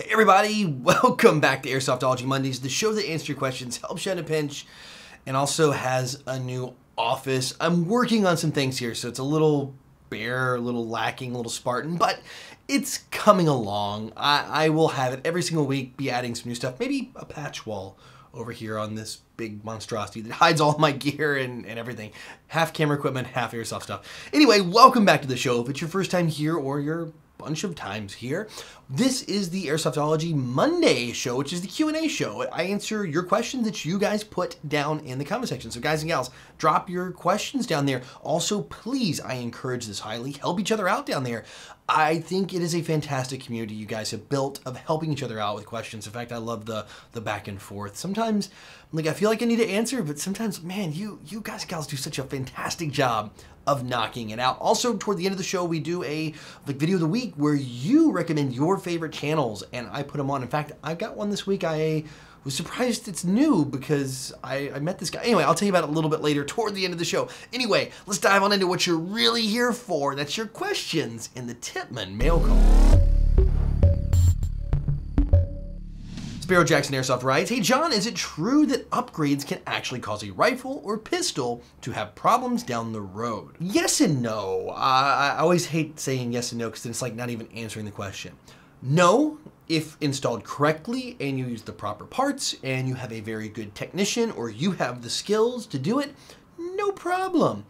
Hey everybody, welcome back to Airsoftology Mondays, the show that answers your questions, helps you in a pinch, and also has a new office. I'm working on some things here, so it's a little bare, a little lacking, a little Spartan, but it's coming along. I will have it every single week, be adding some new stuff, maybe a patch wall over here on this big monstrosity that hides all my gear and everything. Half camera equipment, half Airsoft stuff. Anyway, welcome back to the show. If it's your first time here or you're bunch of times here. This is the Airsoftology Monday show, which is the Q&A show. I answer your questions that you guys put down in the comment section. So guys and gals, drop your questions down there. Also, please, I encourage this highly, help each other out down there. I think it is a fantastic community you guys have built of helping each other out with questions. In fact, I love the back and forth. Sometimes, like, I feel like I need to answer, but sometimes, man, you guys and gals do such a fantastic job of knocking it out. Also, toward the end of the show, we do a video of the week where you recommend your favorite channels, and I put them on. In fact, I've got one this week. I was surprised it's new because I met this guy. Anyway, I'll tell you about it a little bit later toward the end of the show. Anyway, let's dive on into what you're really here for. That's your questions in the Tippmann mail call. Sparrow Jackson Airsoft writes, "Hey John, is it true that upgrades can actually cause a rifle or pistol to have problems down the road?" Yes and no. I always hate saying yes and no because it's like not even answering the question. No, if installed correctly and you use the proper parts and you have a very good technician or you have the skills to do it, no problem.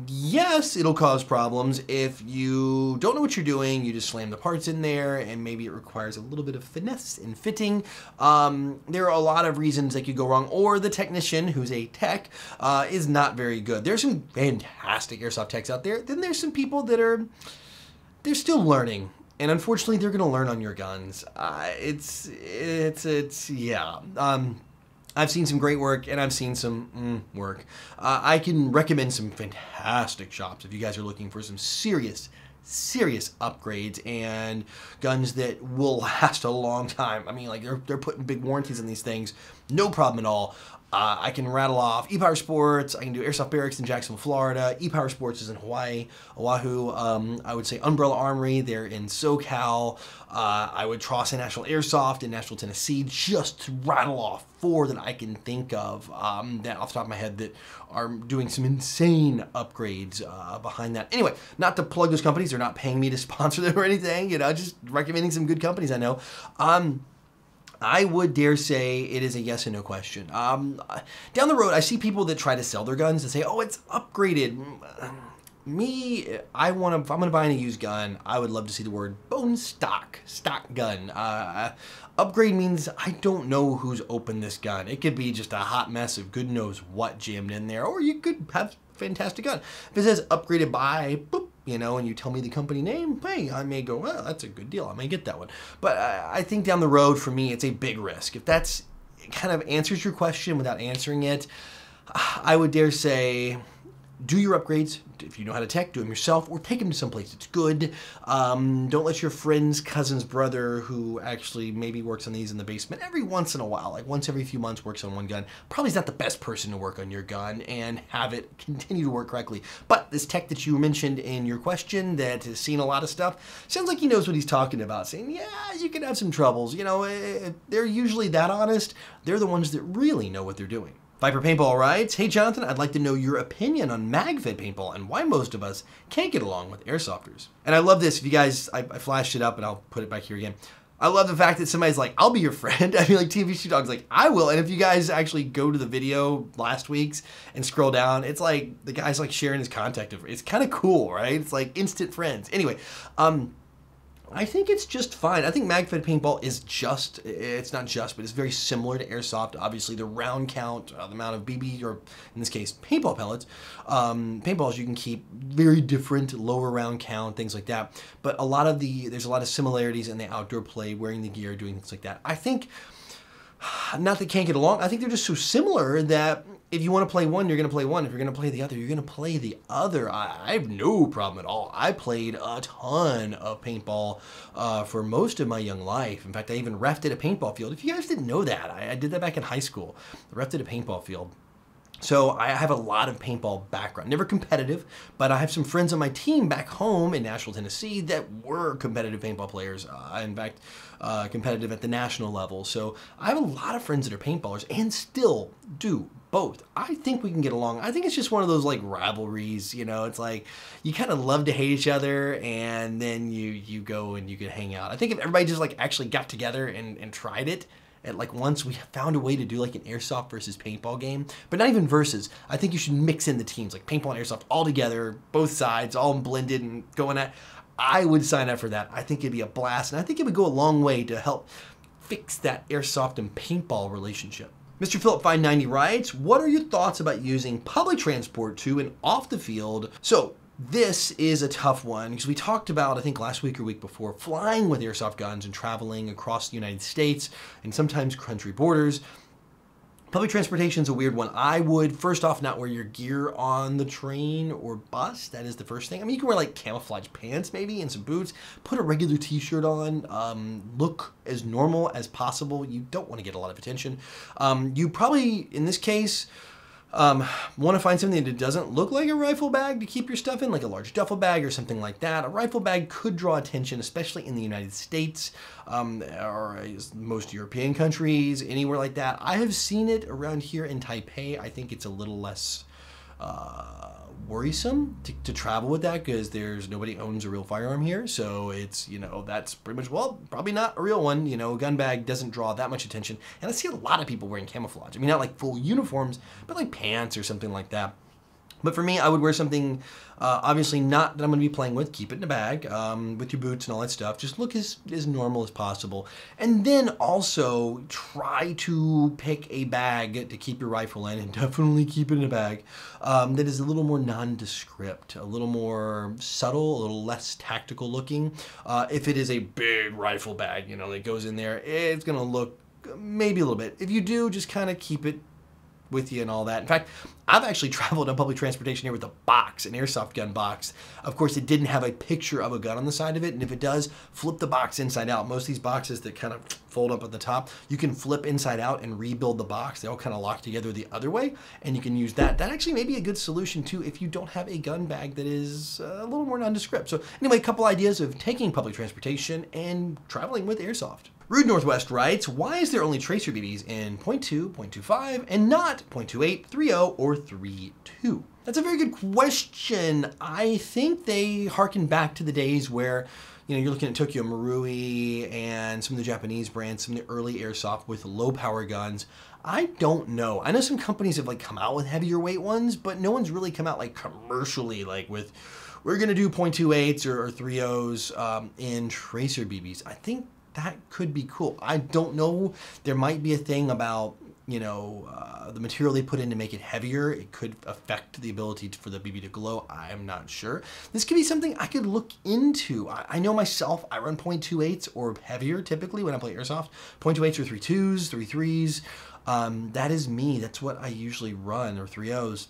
Yes, it'll cause problems if you don't know what you're doing, you just slam the parts in there, and maybe it requires a little bit of finesse in fitting. There are a lot of reasons that could go wrong, or the technician, who's a tech, is not very good. There's some fantastic airsoft techs out there. Then there's some people that they're still learning. And unfortunately, they're going to learn on your guns. Yeah. I've seen some great work, and I've seen some work. I can recommend some fantastic shops if you guys are looking for some serious upgrades and guns that will last a long time. I mean, like, they're putting big warranties on these things. No problem at all. I can rattle off ePower Sports. I can do Airsoft Barracks in Jacksonville, Florida. ePower Sports is in Hawaii, Oahu. I would say Umbrella Armory, they're in SoCal. I would toss in National Airsoft in Nashville, Tennessee, just to rattle off 4 that I can think of that off the top of my head that are doing some insane upgrades behind that. Anyway, not to plug those companies. They're not paying me to sponsor them or anything, you know, just recommending some good companies I know. I would dare say it is a yes and no question. Down the road, I see people that try to sell their guns and say, oh, it's upgraded. Me, if I'm gonna buy a used gun, I would love to see the word bone stock gun. Upgrade means I don't know who's opened this gun. It could be just a hot mess of good knows what jammed in there, or you could have a fantastic gun. If it says upgraded by, boop, you know, and you tell me the company name, hey, I may go, well, that's a good deal. I may get that one. But I think down the road, for me, it's a big risk. If that's kind of answers your question without answering it, I would dare say, do your upgrades. If you know how to tech, do them yourself, or take them to someplace that's good. Don't let your friend's cousin's brother, who actually maybe works on these in the basement every once in a while, like once every few months works on one gun, probably is not the best person to work on your gun and have it continue to work correctly. But this tech that you mentioned in your question that has seen a lot of stuff, sounds like he knows what he's talking about, saying, yeah, you can have some troubles. You know, they're usually that honest. They're the ones that really know what they're doing. Viper Paintball writes, "Hey Jonathan, I'd like to know your opinion on MagFed Paintball and why most of us can't get along with airsofters." And I love this. If you guys, I flashed it up and I'll put it back here again. I love the fact that somebody's like, I'll be your friend. I mean, like TV Dog's like, I will. And if you guys actually go to the video last week's and scroll down, it's like the guy's like sharing his contact info. It's kind of cool, right? It's like instant friends. Anyway, I think it's just fine. I think MagFed Paintball is it's not just, but it's very similar to Airsoft. Obviously, the round count, the amount of BB, or in this case, paintball pellets, paintballs you can keep very different, lower round count, things like that. But there's a lot of similarities in the outdoor play, wearing the gear, doing things like that. I think, not that can't get along, I think they're just so similar that if you want to play one, you're going to play one. If you're going to play the other, you're going to play the other. I have no problem at all. I played a ton of paintball for most of my young life. In fact, I even reffed at a paintball field. If you guys didn't know that, I did that back in high school. I reffed at a paintball field. So I have a lot of paintball background. Never competitive, but I have some friends on my team back home in Nashville, Tennessee that were competitive paintball players. In fact, competitive at the national level. So I have a lot of friends that are paintballers and still do both. I think we can get along. I think it's just one of those like rivalries, you know, it's like you kind of love to hate each other and then you go and you can hang out. I think if everybody just like actually got together and tried it, at like once we found a way to do like an airsoft versus paintball game, but not even versus. I think you should mix in the teams, like paintball and airsoft all together, both sides, all blended and going at. I would sign up for that. I think it'd be a blast, and I think it would go a long way to help fix that airsoft and paintball relationship. Mr. Philip 590 writes, what are your thoughts about using public transport to and off the field? So this is a tough one because we talked about, I think last week or week before, flying with airsoft guns and traveling across the United States and sometimes country borders. Public transportation is a weird one. I would, first off, not wear your gear on the train or bus. That is the first thing. I mean, you can wear like camouflage pants maybe and some boots, put a regular t-shirt on, look as normal as possible. You don't want to get a lot of attention. You probably, in this case, want to find something that doesn't look like a rifle bag to keep your stuff in, like a large duffel bag or something like that. A rifle bag could draw attention, especially in the United States, or most European countries, anywhere like that. I have seen it around here in Taipei. I think it's a little less worrisome to travel with that because nobody owns a real firearm here. So it's, you know, that's pretty much, well, probably not a real one. You know, a gun bag doesn't draw that much attention. And I see a lot of people wearing camouflage. I mean, not like full uniforms, but like pants or something like that. But for me, I would wear something, obviously not that I'm going to be playing with. Keep it in a bag with your boots and all that stuff. Just look as normal as possible. And then also try to pick a bag to keep your rifle in, and definitely keep it in a bag that is a little more nondescript, a little more subtle, a little less tactical looking. If it is a big rifle bag, you know, that goes in there, it's going to look maybe a little bit. If you do, just kind of keep it with you and all that. In fact, I've actually traveled on public transportation here with a box, an airsoft gun box. Of course, it didn't have a picture of a gun on the side of it, and if it does, flip the box inside out. Most of these boxes that kind of fold up at the top, you can flip inside out and rebuild the box. They all kind of lock together the other way, and you can use that. That actually may be a good solution too if you don't have a gun bag that is a little more nondescript. So anyway, a couple ideas of taking public transportation and traveling with airsoft. Rude Northwest writes, why is there only tracer BBs in .2, .25, and not .28, 3.0, or 3.2? That's a very good question. I think they harken back to the days where, you know, you're looking at Tokyo Marui and some of the Japanese brands, some of the early airsoft with low power guns. I don't know. I know some companies have like come out with heavier weight ones, but no one's really come out like commercially, like with, we're going to do .28s or 3.0s in tracer BBs. I think that could be cool. I don't know. There might be a thing about, you know, the material they put in to make it heavier. It could affect the ability for the BB to glow. I'm not sure. This could be something I could look into. I know myself, I run .28s or heavier typically when I play airsoft. .28s or 3.2s, 3.3s. That is me. That's what I usually run, or 3.0s.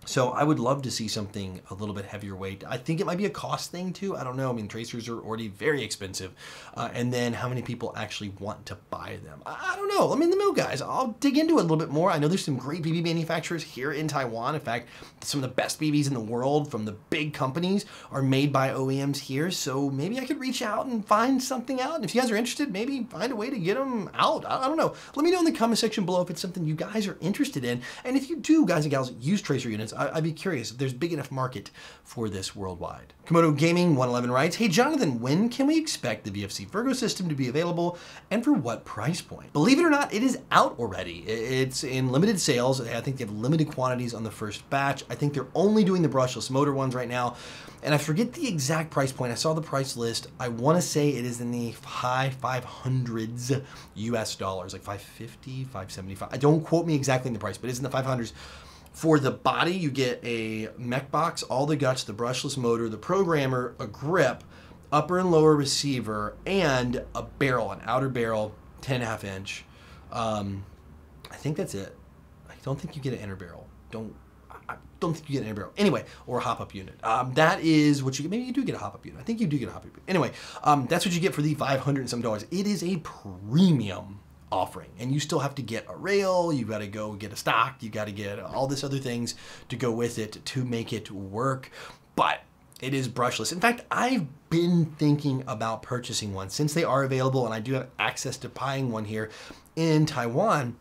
So I would love to see something a little bit heavier weight. I think it might be a cost thing too. I don't know. I mean, tracers are already very expensive. And then how many people actually want to buy them? I don't know. Let me know, guys. I'll dig into it a little bit more. I know there's some great BB manufacturers here in Taiwan. In fact, some of the best BBs in the world from the big companies are made by OEMs here. So maybe I could reach out and find something out. And if you guys are interested, maybe find a way to get them out. I don't know. Let me know in the comment section below if it's something you guys are interested in. And if you do, guys and gals, use tracer units, I'd be curious if there's big enough market for this worldwide. Komodo Gaming 111 writes, hey Jonathan, when can we expect the VFC Virgo system to be available and for what price point? Believe it or not, it is out already. It's in limited sales. I think they have limited quantities on the first batch. I think they're only doing the brushless motor ones right now. And I forget the exact price point. I saw the price list. I want to say it is in the high 500s US dollars, like 550, 575. Don't quote me exactly in the price, but it's in the 500s. For the body, you get a mech box, all the guts, the brushless motor, the programmer, a grip, upper and lower receiver, and a barrel, an outer barrel, 10.5 inch. I think that's it. I don't think you get an inner barrel. I don't think you get an inner barrel. Anyway, or a hop-up unit. That is what you get. Maybe you do get a hop-up unit. I think you do get a hop-up unit. Anyway, that's what you get for the $500 and some dollars. It is a premium offering. And you still have to get a rail, you got to go get a stock, you got to get all this other things to go with it to make it work. But it is brushless. In fact, I've been thinking about purchasing one since they are available, and I do have access to buying one here in Taiwan.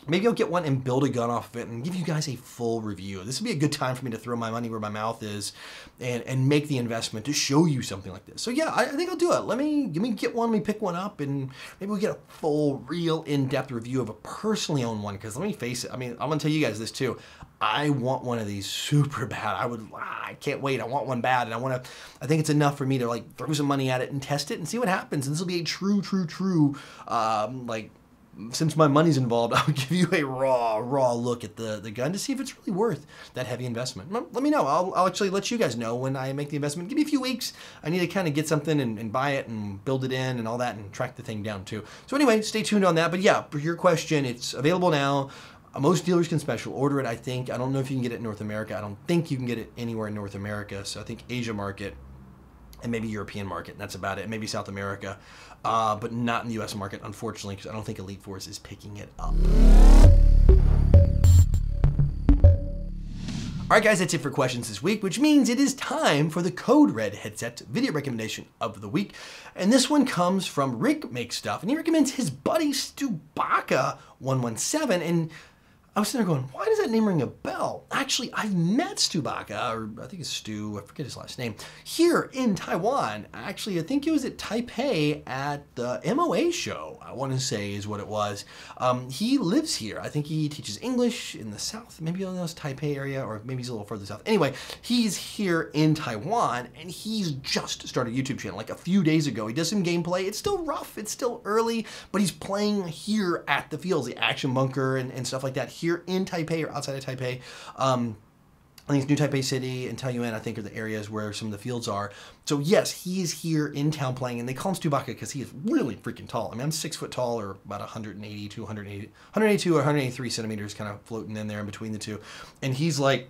Maybe I'll get one and build a gun off of it and give you guys a full review. This would be a good time for me to throw my money where my mouth is and make the investment to show you something like this. So yeah, I think I'll do it. Let me get one, let me pick one up, and maybe we'll get a full, real in-depth review of a personally owned one. Because let me face it, I mean, I'm gonna tell you guys this too. I want one of these super bad. I can't wait. I want one bad, and I think it's enough for me to like throw some money at it and test it and see what happens. And this will be a true, like, since my money's involved, I'll give you a raw look at the gun to see if it's really worth that heavy investment. Let me know. I'll actually let you guys know when I make the investment. Give me a few weeks. I need to kind of get something and buy it and build it in and all that and track the thing down too. So anyway, stay tuned on that. But yeah, for your question, it's available now. Most dealers can special order it, I think. I don't know if you can get it in North America. I don't think you can get it anywhere in North America. So I think Asia market and maybe European market, and that's about it. Maybe South America, but not in the US market, unfortunately, because I don't think Elite Force is picking it up. All right, guys, that's it for questions this week, which means it is time for the Code Red headset video recommendation of the week. And this one comes from Rick Makes Stuff, and he recommends his buddy Stubaka 117. And I was sitting there going, why does that name ring a bell? Actually, I've met Stubaka, or I think it's Stu, I forget his last name, here in Taiwan. Actually, I think it was at Taipei at the MOA show, I want to say is what it was. He lives here. I think he teaches English in the south, maybe on this Taipei area, or maybe he's a little further south. Anyway, he's here in Taiwan, and he's just started a YouTube channel like a few days ago. He does some gameplay. It's still rough, it's still early, but he's playing here at the fields, the action bunker and stuff like that, here in Taipei or outside of Taipei. I think it's New Taipei City and Taoyuan, I think, are the areas where some of the fields are. So yes, he is here in town playing, and they call him Stubaka because he is really freaking tall. I mean, I'm 6 foot tall, or about 182 or 183 centimeters, kind of floating in there in between the two. And he's like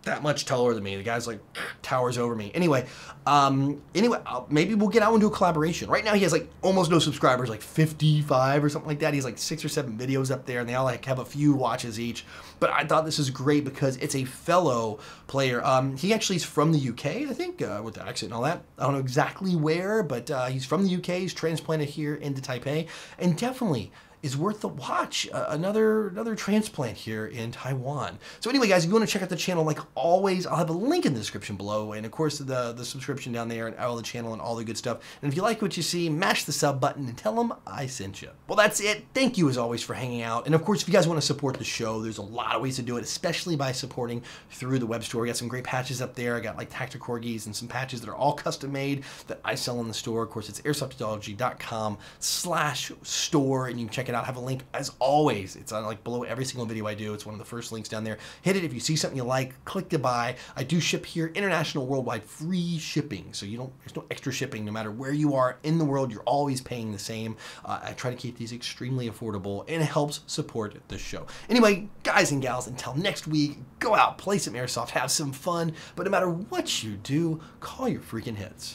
that much taller than me. The guy's like towers over me. Anyway, maybe we'll get out and do a collaboration. Right now he has like almost no subscribers, like 55 or something like that. He's like 6 or 7 videos up there, and they all like have a few watches each. But I thought this is great because it's a fellow player. He actually is from the UK, I think, with the accent and all that. I don't know exactly where, but he's from the UK. He's transplanted here into Taipei, and definitely is worth the watch. Another transplant here in Taiwan. So anyway, guys, if you want to check out the channel, like always, I'll have a link in the description below, and of course the subscription down there, and all the channel and all the good stuff. And if you like what you see, mash the sub button and tell them I sent you. Well, that's it. Thank you as always for hanging out. And of course, if you guys want to support the show, there's a lot of ways to do it, especially by supporting through the web store. We got some great patches up there. I got like Tactic Corgis and some patches that are all custom made that I sell in the store. Of course, it's airsoftology.com/store, and you can check it out. I have a link as always. It's on like below every single video I do. It's one of the first links down there. Hit it if you see something you like. Click to buy. I do ship here, international, worldwide, free shipping. So there's no extra shipping. No matter where you are in the world, you're always paying the same. I try to keep these extremely affordable, and it helps support the show. Anyway, guys and gals, until next week, go out, play some airsoft, have some fun. But no matter what you do, call your freaking hits.